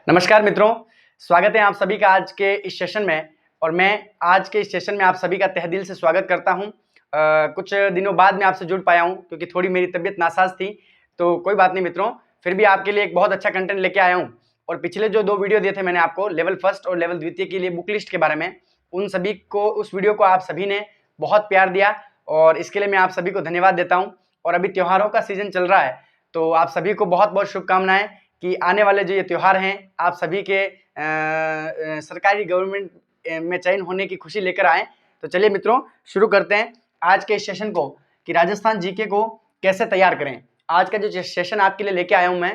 नमस्कार मित्रों, स्वागत है आप सभी का आज के इस सेशन में। और मैं आज के इस सेशन में आप सभी का तहे दिल से स्वागत करता हूं। कुछ दिनों बाद मैं आपसे जुड़ पाया हूं क्योंकि थोड़ी मेरी तबीयत नासाज थी, तो कोई बात नहीं मित्रों, फिर भी आपके लिए एक बहुत अच्छा कंटेंट लेके आया हूं। और पिछले जो 2 वीडियो दिए थे मैंने आपको लेवल फर्स्ट और लेवल द्वितीय के लिए बुक लिस्ट के बारे में, उस वीडियो को आप सभी ने बहुत प्यार दिया और इसके लिए मैं आप सभी को धन्यवाद देता हूँ। और अभी त्योहारों का सीजन चल रहा है, तो आप सभी को बहुत बहुत शुभकामनाएं कि आने वाले जो ये त्योहार हैं आप सभी के सरकारी गवर्नमेंट में चयन होने की खुशी लेकर आए। तो चलिए मित्रों, शुरू करते हैं आज के सेशन को कि राजस्थान जीके को कैसे तैयार करें। आज का जो सेशन आपके लिए लेके आया हूं मैं,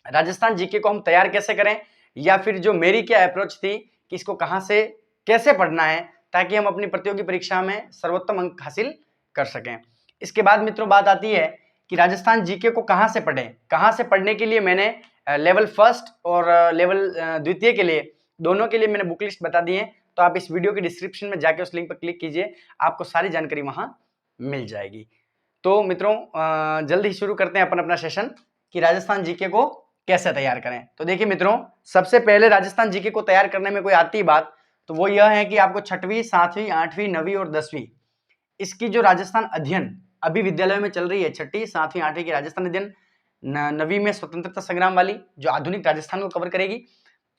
राजस्थान जीके को हम तैयार कैसे करें, या फिर जो मेरी क्या अप्रोच थी कि इसको कहां से कैसे पढ़ना है ताकि हम अपनी प्रतियोगी परीक्षा में सर्वोत्तम अंक हासिल कर सकें। इसके बाद मित्रों बात आती है कि राजस्थान जीके को कहां से पढ़ें। कहां से पढ़ने के लिए मैंने लेवल फर्स्ट और लेवल द्वितीय के लिए, दोनों के लिए मैंने बुक लिस्ट बता दी है। तो आप इस वीडियो के डिस्क्रिप्शन में जाके उस लिंक पर क्लिक कीजिए, आपको सारी जानकारी वहां मिल जाएगी। तो मित्रों जल्द ही शुरू करते हैं अपन अपना सेशन कि राजस्थान जीके को कैसे तैयार करें। तो देखिए मित्रों, सबसे पहले राजस्थान जीके को तैयार करने में कोई आती बात तो वो यह है कि आपको 6वीं, 7वीं, 8वीं, 9वीं और 10वीं इसकी जो राजस्थान अध्ययन अभी विद्यालय में चल रही है, 6ठी, 7वीं, 8वीं की राजस्थान अध्ययन, 9वीं में स्वतंत्रता संग्राम वाली जो आधुनिक राजस्थान को कवर करेगी,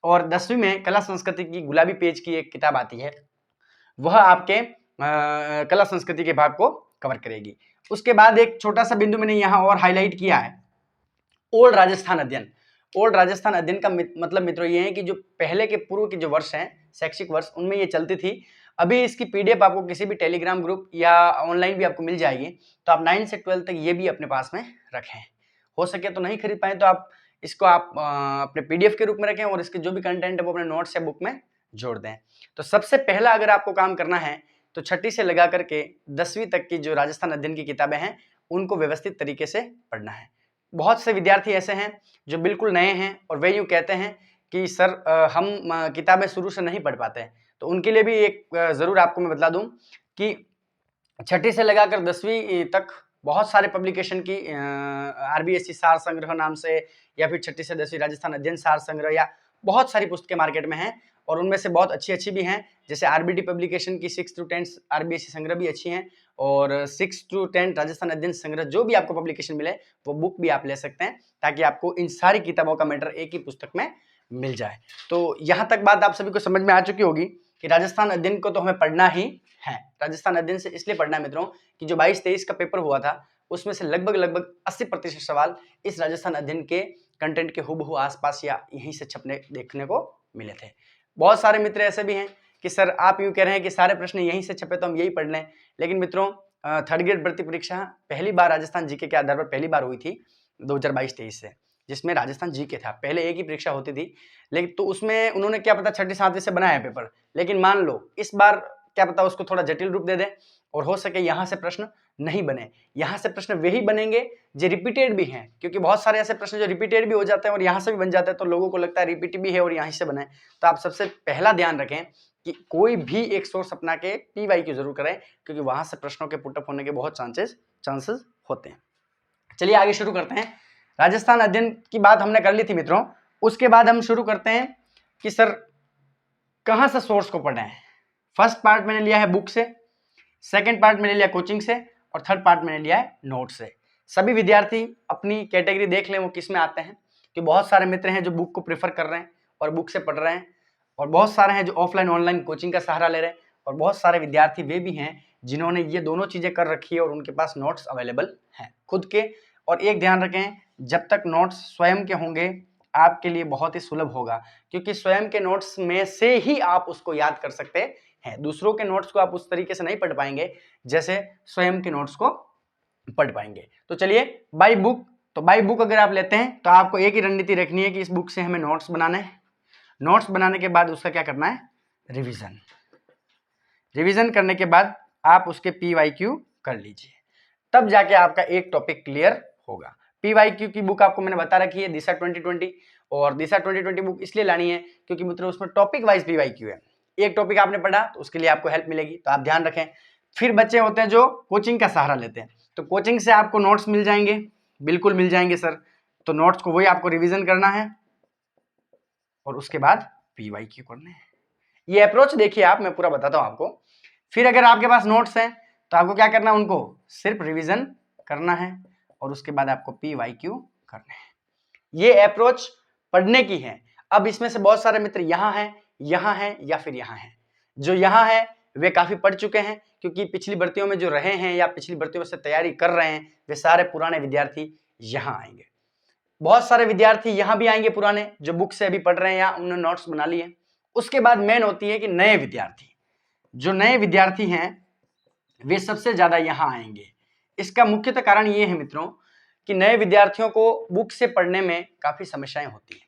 और 10वीं में कला संस्कृति की गुलाबी पेज की एक किताब आती है, वह आपके कला संस्कृति के भाग को कवर करेगी। उसके बाद एक छोटा सा बिंदु मैंने यहाँ और हाईलाइट किया है, ओल्ड राजस्थान अध्ययन। ओल्ड राजस्थान अध्ययन का मतलब मित्रों ये है कि जो पहले के पूर्व के जो वर्ष हैं, शैक्षिक वर्ष, उनमें ये चलती थी। अभी इसकी पीडीएफ आपको किसी भी टेलीग्राम ग्रुप या ऑनलाइन भी आपको मिल जाएगी, तो आप 9 से 12 तक ये भी अपने पास में रखें। हो सके तो नहीं खरीद पाए तो आप इसको अपने पीडीएफ के रूप में रखें और इसके जो भी कंटेंट है वो अपने नोट्स या बुक में जोड़ दें। तो सबसे पहला अगर आपको काम करना है तो 6ठी से लगा करके 10वीं तक की जो राजस्थान अध्ययन की किताबें हैं उनको व्यवस्थित तरीके से पढ़ना है। बहुत से विद्यार्थी ऐसे हैं जो बिल्कुल नए हैं और वे यूँ कहते हैं कि सर हम किताबें शुरू से नहीं पढ़ पाते हैं। तो उनके लिए भी एक ज़रूर आपको मैं बता दूं कि 6ठी से लगाकर 10वीं तक बहुत सारे पब्लिकेशन की आरबीएससी सार संग्रह नाम से, या फिर 6ठी से 10वीं राजस्थान अध्ययन सार संग्रह, या बहुत सारी पुस्तकें मार्केट में हैं और उनमें से बहुत अच्छी अच्छी भी हैं। जैसे आरबीडी पब्लिकेशन की 6 to 10 आरबीएससी संग्रह भी अच्छी हैं, और 6 to 10 राजस्थान अध्ययन संग्रह जो भी आपको पब्लिकेशन मिले वो बुक भी आप ले सकते हैं, ताकि आपको इन सारी किताबों का मैटर एक ही पुस्तक में मिल जाए। तो यहाँ तक बात आप सभी को समझ में आ चुकी होगी कि राजस्थान अध्ययन को तो हमें पढ़ना ही है। राजस्थान अध्ययन से इसलिए पढ़ना है मित्रों कि जो 22-23 का पेपर हुआ था उसमें से लगभग 80% सवाल इस राजस्थान अध्ययन के कंटेंट के हुबहू आसपास या यहीं से छपने देखने को मिले थे। बहुत सारे मित्र ऐसे भी हैं कि सर आप यूँ कह रहे हैं कि सारे प्रश्न यहीं से छपे तो हम यही पढ़ लें, लेकिन मित्रों 3rd ग्रेड भर्ती परीक्षा पहली बार राजस्थान जीके के आधार पर पहली बार हुई थी 2022-23 से, जिसमें राजस्थान जीके था। पहले एक ही परीक्षा होती थी, लेकिन तो उसमें उन्होंने क्या पता 6ठी 7वीं से बनाया पेपर, लेकिन मान लो इस बार क्या पता उसको थोड़ा जटिल रूप दे दें और हो सके यहाँ से प्रश्न नहीं बने। यहाँ से प्रश्न वही बनेंगे जो रिपीटेड भी हैं, क्योंकि बहुत सारे ऐसे प्रश्न जो रिपीटेड भी हो जाते हैं और यहाँ से भी बन जाते हैं, तो लोगों को लगता है रिपीट भी है और यहाँ से बने। तो आप सबसे पहला ध्यान रखें कि कोई भी एक सोर्स अपना के PYQ जरूर करें, क्योंकि वहां से प्रश्नों के पुटअप होने के बहुत चांसेस होते हैं। चलिए आगे शुरू करते हैं। राजस्थान अध्ययन की बात हमने कर ली थी मित्रों, उसके बाद हम शुरू करते हैं कि सर कहां से सोर्स को पढ़ना है। फर्स्ट पार्ट मैंने लिया है बुक से, सेकंड पार्ट मैंने लिया कोचिंग से, और थर्ड पार्ट मैंने लिया है नोट से। सभी विद्यार्थी अपनी कैटेगरी देख लें वो किस में आते हैं, कि बहुत सारे मित्र हैं जो बुक को प्रेफर कर रहे हैं और बुक से पढ़ रहे हैं, और बहुत सारे हैं जो ऑफलाइन ऑनलाइन कोचिंग का सहारा ले रहे हैं, और बहुत सारे विद्यार्थी वे भी हैं जिन्होंने ये दोनों चीजें कर रखी है और उनके पास नोट्स अवेलेबल हैं खुद के। और एक ध्यान रखें, जब तक नोट्स स्वयं के होंगे आपके लिए बहुत ही सुलभ होगा, क्योंकि स्वयं के नोट्स में से ही आप उसको याद कर सकते हैं। दूसरों के नोट्स को आप उस तरीके से नहीं पढ़ पाएंगे जैसे स्वयं के नोट्स को पढ़ पाएंगे। तो चलिए बाई बुक, तो बाई बुक अगर आप लेते हैं तो आपको एक ही रणनीति रखनी है कि इस बुक से हमें नोट्स बनाने हैं। नोट्स बनाने के बाद उसका क्या करना है, रिवीजन करने के बाद आप उसके PYQ कर लीजिए, तब जाके आपका एक टॉपिक क्लियर होगा। PYQ की बुक आपको मैंने बता रखी है दिशा 2020, और दिशा 2020 बुक इसलिए लानी है क्योंकि मित्रों उसमें टॉपिक वाइज PYQ है। एक टॉपिक आपने पढ़ा तो उसके लिए आपको हेल्प मिलेगी, तो आप ध्यान रखें। फिर बच्चे होते हैं जो कोचिंग का सहारा लेते हैं, तो कोचिंग से आपको नोट्स मिल जाएंगे, बिल्कुल मिल जाएंगे सर। तो नोट्स को वही आपको रिवीजन करना है, और उसके बाद PYQ करने हैं। ये अप्रोच देखिए आप, मैं पूरा बताता हूं आपको। फिर अगर आपके पास नोट्स हैं तो आपको क्या करना है, उनको सिर्फ रिवीजन करना है और उसके बाद आपको PYQ करना है। ये अप्रोच पढ़ने की है। अब इसमें से बहुत सारे मित्र यहाँ हैं या फिर यहाँ हैं। जो यहाँ है वे काफी पढ़ चुके हैं, क्योंकि पिछली भर्तियों में जो रहे हैं या पिछली भर्तियों से तैयारी कर रहे हैं, वे सारे पुराने विद्यार्थी यहाँ आएंगे। बहुत सारे विद्यार्थी यहाँ भी आएंगे पुराने, जो बुक से अभी पढ़ रहे हैं या उन्होंने नोट्स बना लिए। उसके बाद मेन होती है कि नए विद्यार्थी, जो नए विद्यार्थी हैं वे सबसे ज्यादा यहाँ आएंगे। इसका मुख्यतः कारण ये है मित्रों कि नए विद्यार्थियों को बुक से पढ़ने में काफी समस्याएं होती है।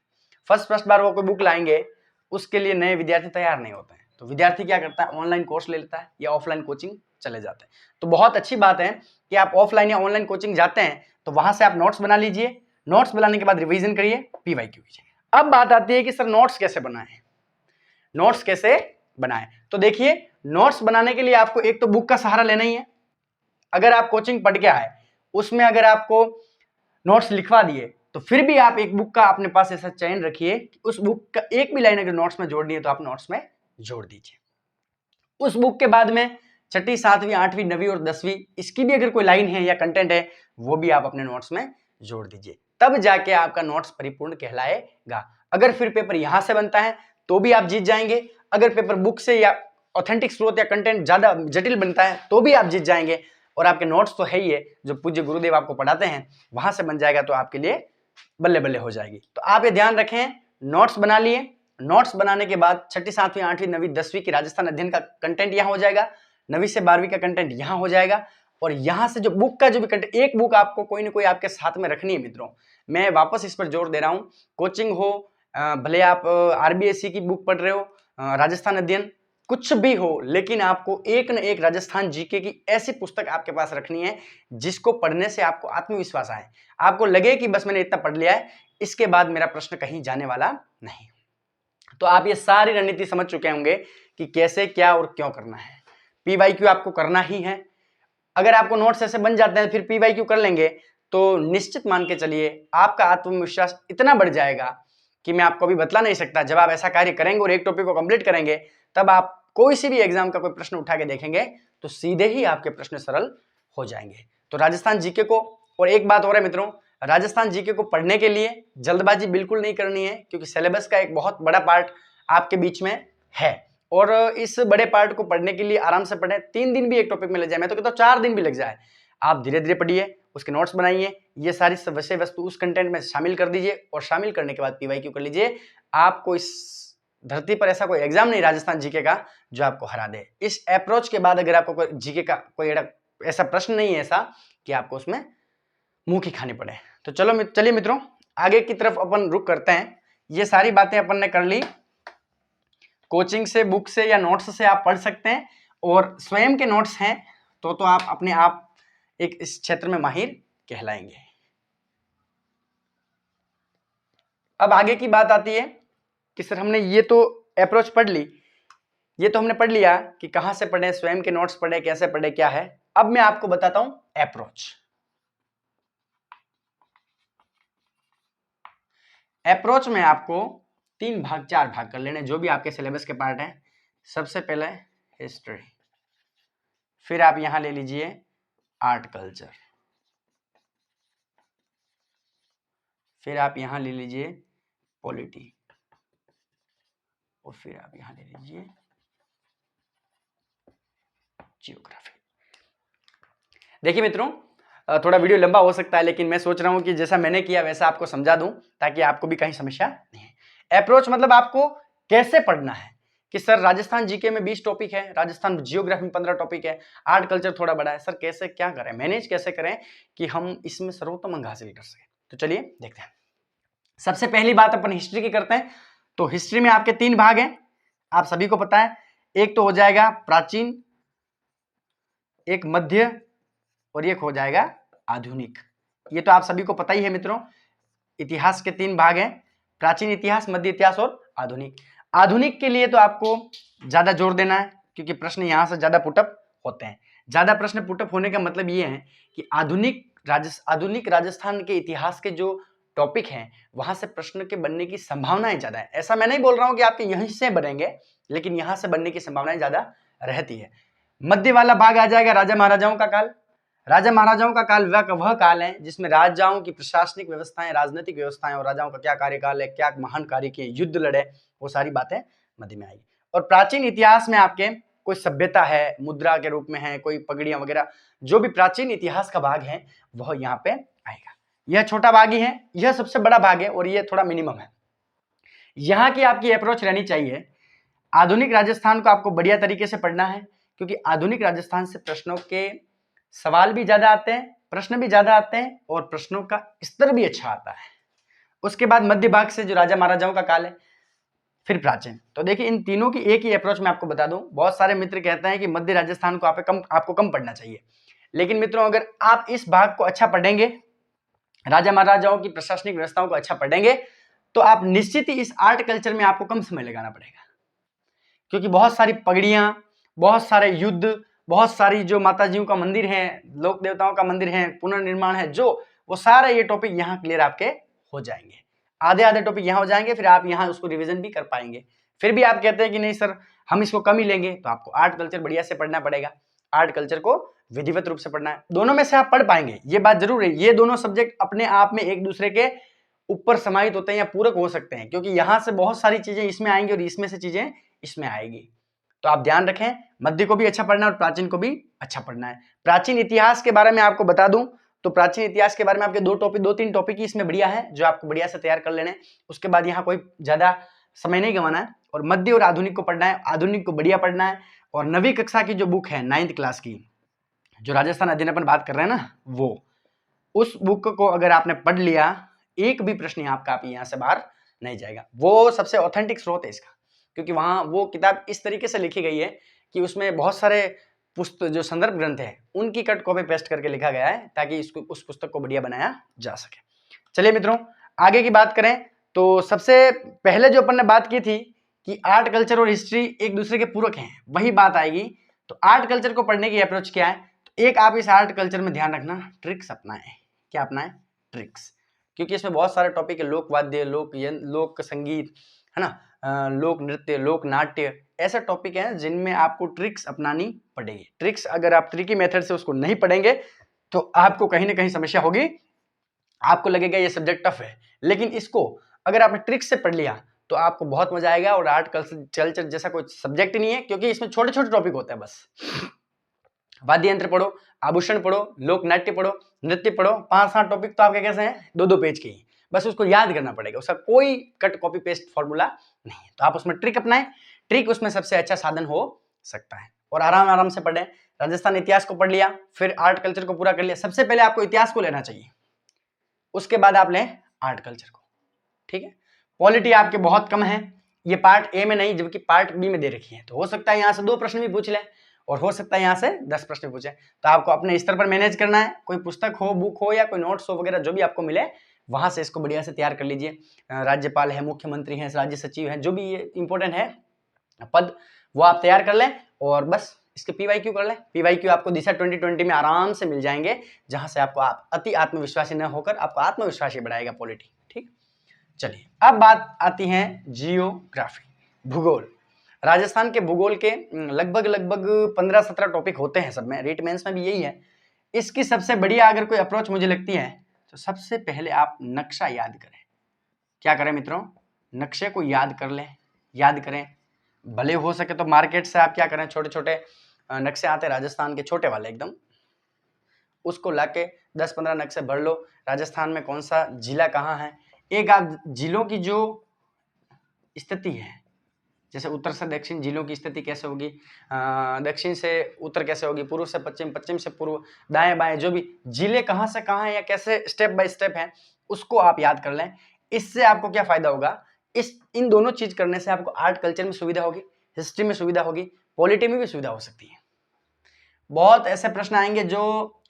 फर्स्ट बार वो कोई बुक लाएंगे, उसके लिए नए विद्यार्थी तैयार नहीं होते हैं, तो विद्यार्थी क्या करता है, ऑनलाइन कोर्स ले लेता है या ऑफलाइन कोचिंग चले जाते हैं। तो बहुत अच्छी बात है कि आप ऑफलाइन या ऑनलाइन कोचिंग जाते हैं, तो वहां से आप नोट्स बना लीजिए, नोट्स बनाने के बाद रिवीजन करिए, PYQ कीजिए। अब बात आती है कि सर नोट्स कैसे बनाएं, नोट्स कैसे बनाएं। तो देखिए, नोट्स बनाने के लिए आपको एक तो बुक का सहारा लेना ही है। अगर आप कोचिंग पढ़ के आए, उसमें अगर आपको नोट्स लिखवा दिए, तो फिर भी आप एक बुक का अपने पास ऐसा चयन रखिए कि उस बुक का एक भी लाइन अगर नोट्स में जोड़नी है तो आप नोट्स में जोड़ दीजिए। उस बुक के बाद में 6ठी 7वीं 8वीं 9वीं और 10वीं इसकी भी अगर कोई लाइन है या कंटेंट है, वो भी आप अपने नोट्स में जोड़ दीजिए, तब जाके आपका नोट्स परिपूर्ण कहलाएगा। अगर फिर पेपर यहां से बनता है तो भी आप जीत जाएंगे, अगर पेपर बुक से या ऑथेंटिक स्रोत या कंटेंट ज्यादा जटिल बनता है तो भी आप जीत जाएंगे। और आपके नोट्स तो है ही है, जो पूज्य गुरुदेव आपको पढ़ाते हैं वहां से बन जाएगा, तो आपके लिए बल्ले बल्ले हो जाएगी। तो आप ये ध्यान रखें, नोट्स बना लिए, नोट्स बनाने के बाद 6ठी 7वीं 8वीं 9वीं 10वीं की राजस्थान अध्ययन का कंटेंट यहाँ हो जाएगा, 9वीं से 12वीं का कंटेंट यहाँ हो जाएगा। और यहाँ से जो बुक का जो भी कंटेंट, एक बुक आपको कोई ना कोई आपके साथ में रखनी है मित्रों। मैं वापस इस पर जोर दे रहा हूँ, कोचिंग हो, भले आप RBSC की बुक पढ़ रहे हो, राजस्थान अध्ययन, कुछ भी हो, लेकिन आपको एक न एक राजस्थान जीके की ऐसी पुस्तक आपके पास रखनी है जिसको पढ़ने से आपको आत्मविश्वास आए, आपको लगे कि बस मैंने इतना पढ़ लिया है, इसके बाद मेरा प्रश्न कहीं जाने वाला नहीं। तो आप ये सारी रणनीति समझ चुके होंगे कि कैसे क्या और क्यों करना है। PYQ आपको करना ही है। अगर आपको नोट्स ऐसे बन जाते हैं फिर PYQ कर लेंगे, तो निश्चित मान के चलिए आपका आत्मविश्वास इतना बढ़ जाएगा कि मैं आपको अभी बतला नहीं सकता। जब आप ऐसा कार्य करेंगे और एक टॉपिक को कंप्लीट करेंगे, तब आप कोई सी भी एग्जाम का कोई प्रश्न उठा के देखेंगे तो सीधे ही आपके प्रश्न सरल हो जाएंगे। तो राजस्थान जीके को, और एक बात और है मित्रों, राजस्थान जीके को पढ़ने के लिए जल्दबाजी बिल्कुल नहीं करनी है, क्योंकि सिलेबस का एक बहुत बड़ा पार्ट आपके बीच में है, और इस बड़े पार्ट को पढ़ने के लिए आराम से पढ़ें। 3 दिन भी एक टॉपिक में लग जाए, मैं तो कहता हूँ 4 दिन भी लग जाए, आप धीरे धीरे पढ़िए, उसके नोट्स बनाइए, ये सारी विषय वस्तु उस कंटेंट में शामिल कर दीजिए, और शामिल करने के बाद PYQ कर लीजिए। आपको इस धरती पर ऐसा कोई एग्जाम नहीं राजस्थान जीके का जो आपको हरा दे। इस अप्रोच के बाद अगर आपको कोई जीके का कोई ऐसा प्रश्न नहीं है ऐसा कि आपको उसमें मुंह की खानी पड़े। तो चलिए मित्रों, आगे की तरफ अपन रुक करते हैं। ये सारी बातें अपन ने कर ली, कोचिंग से, बुक से या नोट्स से आप पढ़ सकते हैं, और स्वयं के नोट्स हैं तो आप अपने आप एक इस क्षेत्र में माहिर कहलाएंगे। अब आगे की बात आती है कि सर हमने ये तो अप्रोच पढ़ ली, ये तो हमने पढ़ लिया कि कहां से पढ़े, स्वयं के नोट्स पढ़े, कैसे पढ़े, क्या है। अब मैं आपको बताता हूं अप्रोच। अप्रोच में आपको 3 भाग 4 भाग कर लेने, जो भी आपके सिलेबस के पार्ट हैं। सबसे पहले हिस्ट्री, फिर आप यहां ले लीजिए आर्ट कल्चर, फिर आप यहां ले लीजिए पॉलिटी, और फिर आप यहां ले लीजिए जियोग्राफी। देखिए मित्रों, थोड़ा वीडियो लंबा हो सकता है, लेकिन मैं सोच रहा हूं कि जैसा मैंने किया वैसा आपको समझा दूं, ताकि आपको भी कहीं समस्या नहीं है। अप्रोच मतलब आपको कैसे पढ़ना है, कि सर राजस्थान जीके में 20 टॉपिक है, राजस्थान जियोग्राफी में 15 टॉपिक है, आर्ट कल्चर थोड़ा बड़ा है, सर कैसे क्या करें, मैनेज कैसे करें कि हम इसमें सर्वोत्तम अंक हासिल कर सकें। तो चलिए देखते हैं। सबसे पहली बात अपन हिस्ट्री की करते हैं। तो हिस्ट्री में आपके 3 भाग हैं, आप सभी को पता है। एक तो हो जाएगा प्राचीन, एक मध्य, और एक हो जाएगा आधुनिक। ये तो आप सभी को पता ही है मित्रों। इतिहास के 3 भाग हैं, प्राचीन इतिहास, मध्य इतिहास और आधुनिक। आधुनिक के लिए तो आपको ज्यादा जोर देना है, क्योंकि प्रश्न यहां से ज्यादा पुटअप होते हैं। ज्यादा प्रश्न पुटअप होने का मतलब ये है कि आधुनिक राजस्थान के इतिहास के जो टॉपिक हैं वहां से प्रश्न के बनने की संभावनाएं ज्यादा है। ऐसा मैं नहीं बोल रहा हूं कि आपके यहीं से बनेंगे, लेकिन यहां से बनने की संभावनाएं ज्यादा रहती है। मध्य वाला भाग आ जाएगा राजा महाराजाओं का काल। राजा महाराजाओं का काल वह काल है जिसमें राजाओं की प्रशासनिक व्यवस्थाएं, राजनीतिक व्यवस्थाएं और राजाओं का क्या कार्यकाल है, क्या महान कार्य किए, युद्ध लड़े, वो सारी बातें मध्य में आएगी। और प्राचीन इतिहास में आपके कोई सभ्यता है, मुद्रा के रूप में है, कोई पगड़ियां वगैरह, जो भी प्राचीन इतिहास का भाग है वह यहाँ पे आएगा। यह छोटा भाग ही है, यह सबसे बड़ा भाग है और यह थोड़ा मिनिमम है। यहाँ की आपकी अप्रोच रहनी चाहिए, आधुनिक राजस्थान को आपको बढ़िया तरीके से पढ़ना है, क्योंकि आधुनिक राजस्थान से प्रश्नों के सवाल भी ज्यादा आते हैं, प्रश्न भी ज्यादा आते हैं और प्रश्नों का स्तर भी अच्छा आता है। उसके बाद मध्य भाग से जो राजा महाराजाओं का काल है, फिर प्राचीन। तो देखिए इन तीनों की एक ही अप्रोच मैं आपको बता दूं। बहुत सारे मित्र कहते हैं कि मध्य राजस्थान को आपको कम पढ़ना चाहिए, लेकिन मित्रों अगर आप इस भाग को अच्छा पढ़ेंगे, राजा महाराजाओं की प्रशासनिक व्यवस्थाओं को अच्छा पढ़ेंगे, तो आप निश्चित ही इस आर्ट कल्चर में आपको कम समय लगाना पड़ेगा, क्योंकि बहुत सारी पगड़ियां, बहुत सारे युद्ध, बहुत सारी जो माताजियों का मंदिर है, लोक देवताओं का मंदिर है, पुनर्निर्माण है, जो वो सारे ये टॉपिक यहाँ क्लियर आपके हो जाएंगे। आधे टॉपिक यहाँ हो जाएंगे, फिर आप यहाँ उसको रिवीजन भी कर पाएंगे। फिर भी आप कहते हैं कि नहीं सर हम इसको कम ही लेंगे, तो आपको आर्ट कल्चर बढ़िया से पढ़ना पड़ेगा। आर्ट कल्चर को विधिवत रूप से पढ़ना है। दोनों में से आप पढ़ पाएंगे, ये बात जरूर है। ये दोनों सब्जेक्ट अपने आप में एक दूसरे के ऊपर समाहित होते हैं या पूरक हो सकते हैं, क्योंकि यहाँ से बहुत सारी चीजें इसमें आएंगी और इसमें से चीजें इसमें आएगी। तो आप ध्यान रखें, मध्य को भी अच्छा पढ़ना है और प्राचीन को भी अच्छा पढ़ना है। प्राचीन इतिहास के बारे में आपको बता दूं तो प्राचीन इतिहास के बारे में आपके 2-3 टॉपिक ही इसमें बढ़िया है, जो आपको बढ़िया से तैयार कर लेने। उसके बाद यहाँ कोई ज्यादा समय नहीं गंवाना है और मध्य और आधुनिक को पढ़ना है, आधुनिक को बढ़िया पढ़ना है। और नवीं कक्षा की जो बुक है 9th क्लास की, जो राजस्थान अध्ययन अपन बात कर रहे हैं ना, वो उस बुक को अगर आपने पढ़ लिया, एक भी प्रश्न आपका यहाँ से बाहर नहीं जाएगा। वो सबसे ऑथेंटिक स्रोत है इसका, क्योंकि वहां वो किताब इस तरीके से लिखी गई है कि उसमें बहुत सारे पुस्तक जो संदर्भ ग्रंथ है उनकी कट कॉपी पेस्ट करके लिखा गया है, ताकि इसको उस पुस्तक को बढ़िया बनाया जा सके। चलिए मित्रों आगे की बात करें तो सबसे पहले जो अपन ने बात की थी कि आर्ट कल्चर और हिस्ट्री एक दूसरे के पूरक हैं, वही बात आएगी। तो आर्ट कल्चर को पढ़ने की अप्रोच क्या है, तो एक आप इस आर्ट कल्चर में ध्यान रखना, ट्रिक्स अपनाएं। क्या अपनाएं? ट्रिक्स, क्योंकि इसमें बहुत सारे टॉपिक है, लोक वाद्य, लोक संगीत है ना, लोक नृत्य, लोक नाट्य, ऐसे टॉपिक हैं जिनमें आपको ट्रिक्स अपनानी पड़ेगी। ट्रिक्स अगर आप ट्रिकी मेथड से उसको नहीं पढ़ेंगे तो आपको कहीं ना कहीं समस्या होगी, आपको लगेगा ये सब्जेक्ट टफ है। लेकिन इसको अगर आपने ट्रिक्स से पढ़ लिया तो आपको बहुत मजा आएगा। और आर्ट कल्चर जैसा कोई सब्जेक्ट ही नहीं है, क्योंकि इसमें छोटे छोटे टॉपिक होते हैं। बस वाद्य यंत्र पढ़ो, आभूषण पढ़ो, लोक नाट्य पढ़ो, नृत्य पढ़ो, 5-7 टॉपिक तो आपके कैसे हैं, 2-2 पेज के ही, बस उसको याद करना पड़ेगा। उसका कोई कट कॉपी पेस्ट फॉर्मूला नहीं है। तो आप उसमें ट्रिक अपनाएं, ट्रिक उसमें सबसे अच्छा साधन हो सकता है। और आराम आराम से पढ़ें। राजस्थान इतिहास को पढ़ लिया, फिर आर्ट कल्चर को पूरा कर लिया। सबसे पहले आपको इतिहास को लेना चाहिए, उसके बाद आप लें आर्ट कल्चर को, ठीक है। पॉलिटी आपके बहुत कम है, ये पार्ट ए में नहीं जबकि पार्ट बी में दे रखी है, तो हो सकता है यहाँ से 2 प्रश्न भी पूछ ले और हो सकता है यहाँ से 10 प्रश्न पूछे। तो आपको अपने स्तर पर मैनेज करना है। कोई पुस्तक हो, बुक हो या कोई नोट्स हो वगैरह, जो भी आपको मिले वहां से इसको बढ़िया से तैयार कर लीजिए। राज्यपाल है, मुख्यमंत्री है, राज्य सचिव है, जो भी ये इंपॉर्टेंट है पद, वो आप तैयार कर लें और बस इसके PYQ कर लें। PYQ आपको दिशा 2020 में आराम से मिल जाएंगे, जहां से आपको अति आत्मविश्वासी न होकर आपको आत्मविश्वासी बढ़ाएगा पॉलिटी, ठीक। चलिए अब बात आती है जियोग्राफी, भूगोल। राजस्थान के भूगोल के लगभग 15-17 टॉपिक होते हैं सब में, रीट मेंस में भी यही है। इसकी सबसे बढ़िया अगर कोई अप्रोच मुझे लगती है तो सबसे पहले आप नक्शा याद करें। क्या करें मित्रों? नक्शे को याद कर लें, याद करें। भले हो सके तो मार्केट से आप क्या करें, छोटे छोटे नक्शे आते हैं राजस्थान के, छोटे वाले एकदम, उसको लाके 10-15 नक्शे भर लो। राजस्थान में कौन सा जिला कहाँ है, एक आप जिलों की जो स्थिति है, जैसे उत्तर से दक्षिण जिलों की स्थिति कैसे होगी, दक्षिण से उत्तर कैसे होगी, पूर्व से पश्चिम, पश्चिम से पूर्व, दाएं बाएं, जो भी जिले कहाँ से कहाँ है या कैसे स्टेप बाय स्टेप है, उसको आप याद कर लें। इससे आपको क्या फायदा होगा, इन दोनों चीज करने से आपको आर्ट कल्चर में सुविधा होगी, हिस्ट्री में सुविधा होगी, पॉलिटी में भी सुविधा हो सकती है। बहुत ऐसे प्रश्न आएंगे जो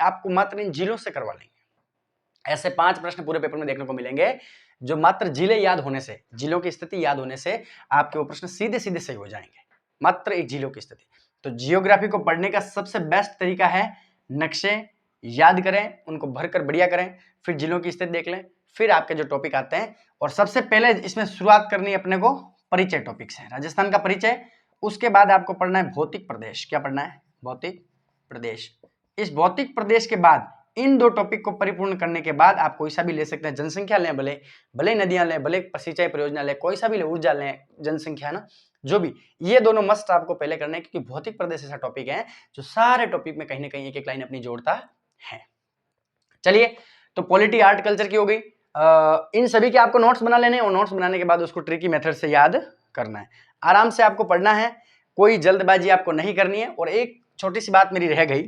आपको मात्र इन जिलों से करवा लेंगे। ऐसे 5 प्रश्न पूरे पेपर में देखने को मिलेंगे जो मात्र जिले याद होने से, जिलों की स्थिति याद होने से आपके वो प्रश्न सीधे सीधे सही हो जाएंगे, मात्र एक जिलों की स्थिति। तो जियोग्राफी को पढ़ने का सबसे बेस्ट तरीका है नक्शे याद करें, उनको भरकर बढ़िया करें, फिर जिलों की स्थिति देख लें, फिर आपके जो टॉपिक आते हैं, और सबसे पहले इसमें शुरुआत करनी है अपने को परिचय टॉपिक से, राजस्थान का परिचय। उसके बाद आपको पढ़ना है भौतिक प्रदेश। क्या पढ़ना है? भौतिक प्रदेश। इस भौतिक प्रदेश के बाद इन दो टॉपिक को परिपूर्ण करने के बाद आप कोई सा भी ले सकते हैं, जनसंख्या लें, भले नदियां लें, भले सिंचाई परियोजना लें, कोई सा भी लें, ऊर्जा लें, जनसंख्या, ना जो भी, ये दोनों मस्ट आपको पहले करने हैं, क्योंकि भौतिक प्रदेश ऐसा टॉपिक है जो सारे टॉपिक में कहीं ना कहीं एक एक लाइन अपनी जोड़ता है। चलिए, तो पॉलिटी, आर्ट, कल्चर की हो गई। इन सभी के आपको नोट्स बना लेने, और नोट्स बनाने के बाद उसको ट्रिकी मेथड से याद करना है। आराम से आपको पढ़ना है, कोई जल्दबाजी आपको नहीं करनी है। और एक छोटी सी बात मेरी रह गई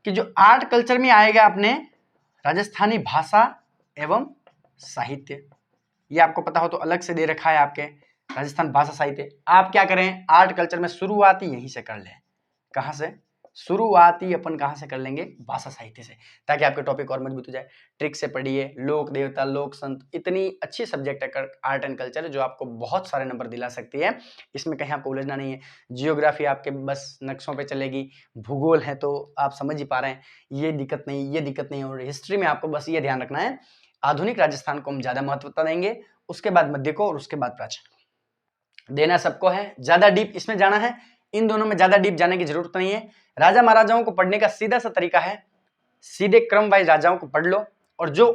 कि जो आर्ट कल्चर में आएगा अपने राजस्थानी भाषा एवं साहित्य, ये आपको पता हो तो अलग से दे रखा है आपके राजस्थान भाषा साहित्य। आप क्या करें, आर्ट कल्चर में शुरुआती यहीं से कर लें। कहां से शुरुआती? अपन कहां से कर लेंगे? भाषा साहित्य से, ताकि आपके टॉपिक और मजबूत हो जाए। ट्रिक से पढ़िए, लोक देवता, लोक संत, इतनी अच्छी सब्जेक्ट है आर्ट एंड कल्चर, जो आपको बहुत सारे नंबर दिला सकती है। इसमें कहीं आपको उलझना नहीं है। जियोग्राफी आपके बस नक्शों पे चलेगी, भूगोल है तो आप समझ ही पा रहे हैं, ये दिक्कत नहीं, ये दिक्कत नहीं। और हिस्ट्री में आपको बस ये ध्यान रखना है, आधुनिक राजस्थान को हम ज्यादा महत्वता देंगे, उसके बाद मध्य को, और उसके बाद प्राचीन। देना सबको है, ज्यादा डीप इसमें जाना है, इन दोनों में ज्यादा डीप जाने की जरूरत नहीं है। राजा महाराजाओं को पढ़ने का सीधा सा तरीका है, सीधे क्रम वाइज राजाओं को पढ़ लो, और जो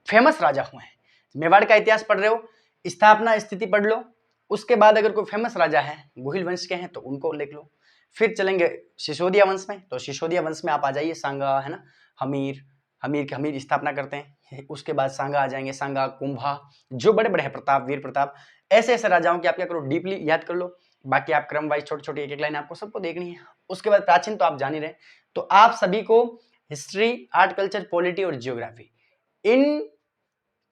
फेमस राजा हुए हैं, मेवाड़ का इतिहास पढ़ रहे हो, स्थापना स्थिति पढ़ लो। उसके बाद अगर कोई फेमस राजा है, गोहिल वंश के हैं, तो उनको लिख लो। फिर चलेंगे सिसोदिया वंश में, तो सिसोदिया वंश में आप आ जाइए, सांगा है ना, हमीर हमीर स्थापना करते हैं। उसके बाद सांगा आ जाएंगे, सांगा, कुंभा, जो बड़े बड़े हैं, प्रताप, वीर प्रताप, ऐसे ऐसे राजाओं की आप क्या करो, डीपली याद कर लो। बाकी आप क्रम वाइज छोटी छोटी एक एक लाइन आपको सबको देखनी है। उसके बाद प्राचीन तो आप जान ही रहे। तो आप सभी को हिस्ट्री, आर्ट, कल्चर, पॉलिटी और जियोग्राफी, इन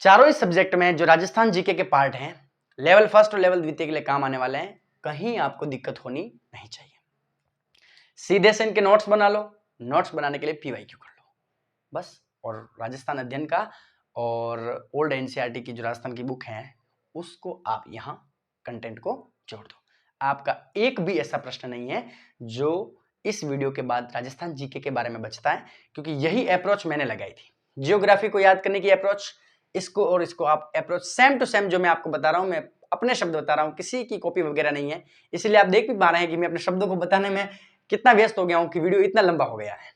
चारों ही सब्जेक्ट में जो राजस्थान जीके के पार्ट हैं, लेवल फर्स्ट और लेवल द्वितीय के लिए काम आने वाले हैं। कहीं आपको दिक्कत होनी नहीं चाहिए। सीधे से इनके नोट्स बना लो, नोट्स बनाने के लिए पीवाईक्यू कर लो बस। और राजस्थान अध्ययन का और ओल्ड एनसीईआरटी की जो राजस्थान की बुक है, उसको आप यहाँ कंटेंट को जोड़ दो। आपका एक भी ऐसा प्रश्न नहीं है जो इस वीडियो के बाद राजस्थान जीके के बारे में बचता है, क्योंकि यही अप्रोच मैंने लगाई थी। जियोग्राफी को याद करने की अप्रोच, इसको और इसको आप अप्रोच सेम टू सेम, जो मैं आपको बता रहा हूं, मैं अपने शब्द बता रहा हूं, किसी की कॉपी वगैरह नहीं है। इसलिए आप देख भी पा रहे हैं कि मैं अपने शब्दों को बताने में कितना व्यस्त हो गया हूं कि वीडियो इतना लंबा हो गया है।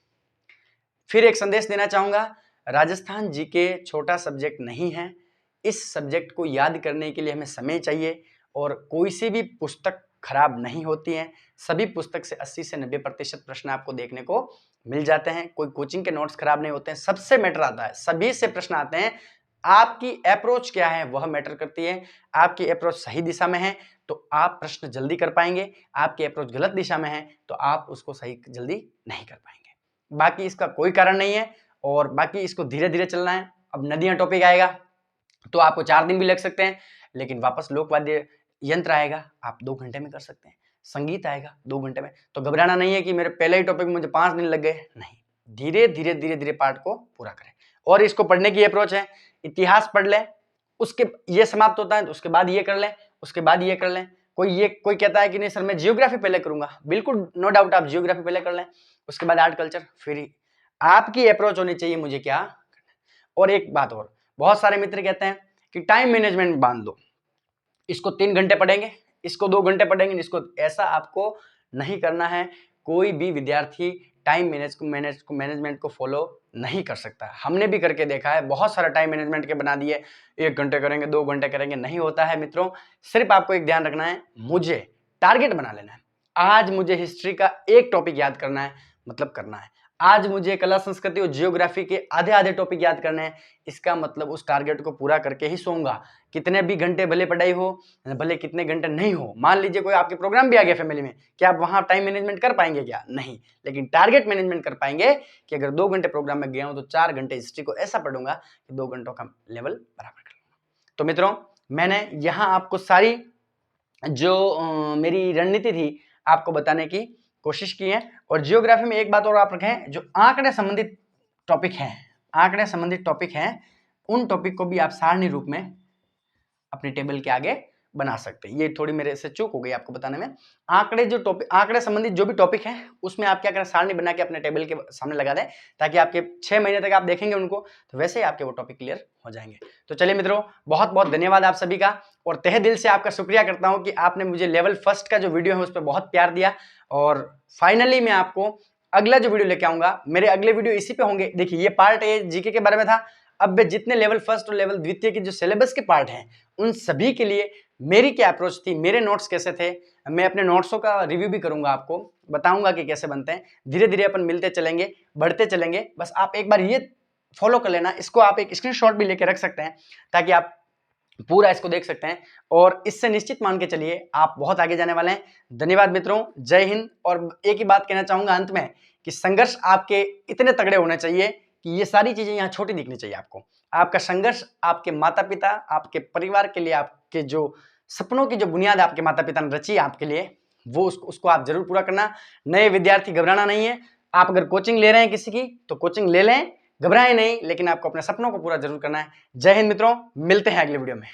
फिर एक संदेश देना चाहूंगा, राजस्थान जीके छोटा सब्जेक्ट नहीं है। इस सब्जेक्ट को याद करने के लिए हमें समय चाहिए, और कोई सी भी पुस्तक खराब नहीं होती है। सभी पुस्तक से 80 से 90% प्रश्न आपको देखने को मिल जाते हैं। कोई कोचिंग के नोट्स खराब नहीं होते हैं। सबसे मैटर आता है, सभी से प्रश्न आते हैं, आपकी अप्रोच क्या है वह मैटर करती है। आपकी अप्रोच सही दिशा में है तो आप प्रश्न जल्दी कर पाएंगे, आपकी अप्रोच गलत दिशा में है तो आप उसको सही जल्दी नहीं कर पाएंगे। बाकी इसका कोई कारण नहीं है, और बाकी इसको धीरे धीरे चलना है। अब नदियां टॉपिक आएगा तो आपको 4 दिन भी लग सकते हैं, लेकिन वापस लोकवाद्य यंत्र आएगा, आप 2 घंटे में कर सकते हैं। संगीत आएगा 2 घंटे में। तो घबराना नहीं है कि मेरे पहले ही टॉपिक में मुझे 5 दिन लग गए, नहीं, धीरे धीरे पार्ट को पूरा करें। और इसको पढ़ने की अप्रोच है, इतिहास पढ़ लें, उसके ये समाप्त होता है तो उसके बाद ये कर लें, उसके बाद ये कर लें। कोई कहता है कि नहीं सर मैं जियोग्राफी पहले करूंगा, बिल्कुल नो डाउट आप जियोग्राफी पहले कर लें, उसके बाद आर्ट कल्चर, फिर आपकी अप्रोच होनी चाहिए मुझे क्या करना है। और एक बात और, बहुत सारे मित्र कहते हैं कि टाइम मैनेजमेंट बांध लो, इसको 3 घंटे पढ़ेंगे, इसको 2 घंटे पढ़ेंगे, इसको, ऐसा आपको नहीं करना है। कोई भी विद्यार्थी टाइम मैनेजमेंट को फॉलो नहीं कर सकता। हमने भी करके देखा है, बहुत सारा टाइम मैनेजमेंट के बना दिए, 1 घंटे करेंगे, 2 घंटे करेंगे, नहीं होता है मित्रों। सिर्फ आपको एक ध्यान रखना है, मुझे टारगेट बना लेना है। आज मुझे हिस्ट्री का एक टॉपिक याद करना है, मतलब करना है। आज मुझे कला संस्कृति और जियोग्राफी के आधे टॉपिक याद करने हैं, इसका मतलब उस टारगेट को पूरा करके ही सोऊंगा। कितने भी घंटे भले पढ़ाई हो, भले कितने घंटे नहीं हो, मान लीजिए कोई आपके प्रोग्राम भी आ गया फैमिली में, क्या आप वहां टाइम मैनेजमेंट कर पाएंगे? क्या नहीं, लेकिन टारगेट मैनेजमेंट कर पाएंगे कि अगर 2 घंटे प्रोग्राम में गया हूं तो 4 घंटे हिस्ट्री को ऐसा पढ़ूंगा कि 2 घंटों का लेवल बराबर कर लूंगा। तो मित्रों, मैंने यहाँ आपको सारी जो मेरी रणनीति थी आपको बताने की कोशिश की है। और जियोग्राफी में एक बात और आप रखें, जो आंकड़े संबंधित टॉपिक हैं, उन टॉपिक को भी आप सारणी रूप में अपने टेबल के आगे बना सकते हैं। ये थोड़ी मेरे से चूक हो गई आपको बताने में। आंकड़े संबंधित जो भी टॉपिक है उसमें आप क्या करें, सारणी बना के अपने टेबल के सामने लगा दें, ताकि आपके 6 महीने तक आप देखेंगे उनको तो वैसे ही आपके वो टॉपिक क्लियर हो जाएंगे। तो चलिए मित्रों, बहुत बहुत धन्यवाद आप सभी का, और तहे दिल से आपका शुक्रिया करता हूं कि आपने मुझे लेवल फर्स्ट का जो वीडियो है उस पर बहुत प्यार दिया। और फाइनली मैं आपको अगला जो वीडियो लेके आऊंगा, मेरे अगले वीडियो इसी पे होंगे। देखिए, ये पार्ट ए जीके के बारे में था। अब मैं जितने लेवल फर्स्ट और लेवल द्वितीय के जो सिलेबस के पार्ट हैं उन सभी के लिए मेरी क्या अप्रोच थी, मेरे नोट्स कैसे थे, मैं अपने नोट्सों का रिव्यू भी करूंगा, आपको बताऊंगा कि कैसे बनते हैं। धीरे धीरे अपन मिलते चलेंगे, बढ़ते चलेंगे। बस आप एक बार ये फॉलो कर लेना, इसको आप एक स्क्रीनशॉट भी लेके रख सकते हैं ताकि आप पूरा इसको देख सकते हैं, और इससे निश्चित मान के चलिए आप बहुत आगे जाने वाले हैं। धन्यवाद मित्रों, जय हिंद। और एक ही बात कहना चाहूंगा अंत में कि संघर्ष आपके इतने तगड़े होने चाहिए कि ये सारी चीजें यहाँ छोटी दिखनी चाहिए आपको। आपका संघर्ष आपके माता पिता, आपके परिवार के लिए, आपके जो सपनों की जो बुनियाद आपके माता पिता ने रची है आपके लिए, वो उसको आप जरूर पूरा करना। नए विद्यार्थी घबराना नहीं है। आप अगर कोचिंग ले रहे हैं किसी की तो कोचिंग ले लें, घबराएं नहीं, लेकिन आपको अपने सपनों को पूरा जरूर करना है। जय हिंद मित्रों, मिलते हैं अगले वीडियो में।